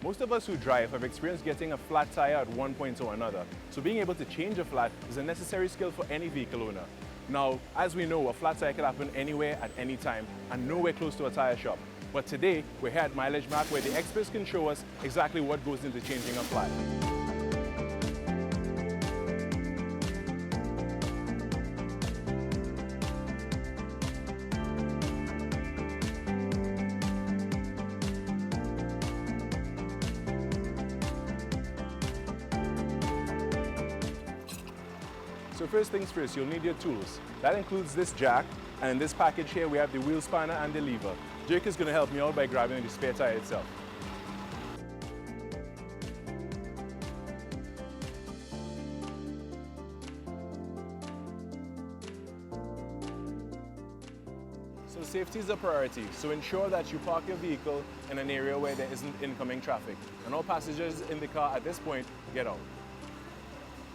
Most of us who drive have experienced getting a flat tire at one point or another, so being able to change a flat is a necessary skill for any vehicle owner. Now, as we know, a flat tire can happen anywhere at any time and nowhere close to a tire shop. But today, we're here at Mileage Mac where the experts can show us exactly what goes into changing a flat. So first things first, you'll need your tools. That includes this jack, and in this package here we have the wheel spanner and the lever. Jake is going to help me out by grabbing the spare tire itself. So safety is a priority, so ensure that you park your vehicle in an area where there isn't incoming traffic. And all passengers in the car at this point, get out.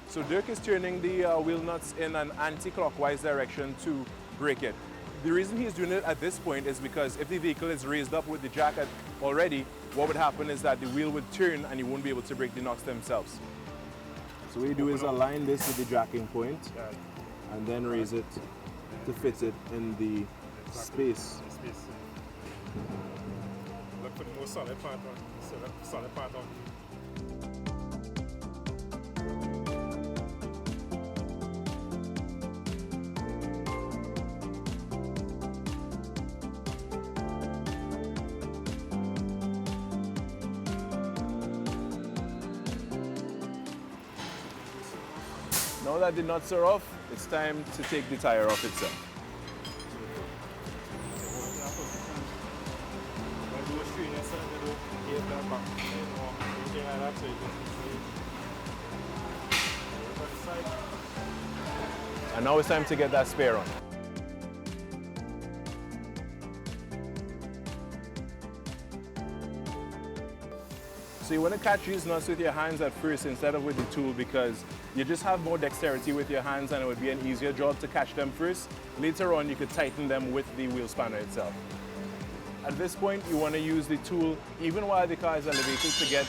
So Dirk is turning the wheel nuts in an anti-clockwise direction to brake it. The reason he's doing it at this point is because if the vehicle is raised up with the jack already, what would happen is that the wheel would turn and you won't be able to brake the nuts themselves. So what you do is align this with the jacking point and then raise it to fit it in the space. Look for the more solid part on. Solid part on. Now that the nuts are off, it's time to take the tire off itself. And now it's time to get that spare on. So you want to catch these nuts with your hands at first instead of with the tool because you just have more dexterity with your hands and it would be an easier job to catch them first. Later on you could tighten them with the wheel spanner itself. At this point you want to use the tool even while the car is elevated to get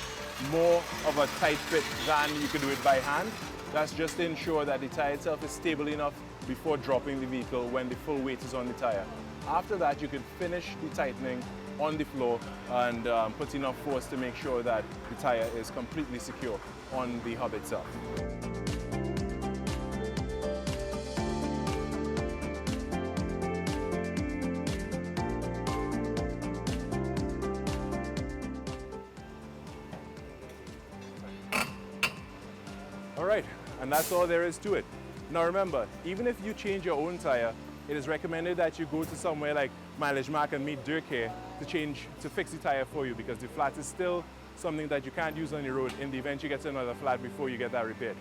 more of a tight fit than you could do it by hand. That's just to ensure that the tire itself is stable enough before dropping the vehicle when the full weight is on the tire. After that you can finish the tightening on the floor and put enough force to make sure that the tire is completely secure on the hub itself. Alright, and that's all there is to it. Now remember, even if you change your own tire, it is recommended that you go to somewhere like Mileage Mac and meet Dirk here to fix the tire for you because the flat is still something that you can't use on the road in the event you get to another flat before you get that repaired.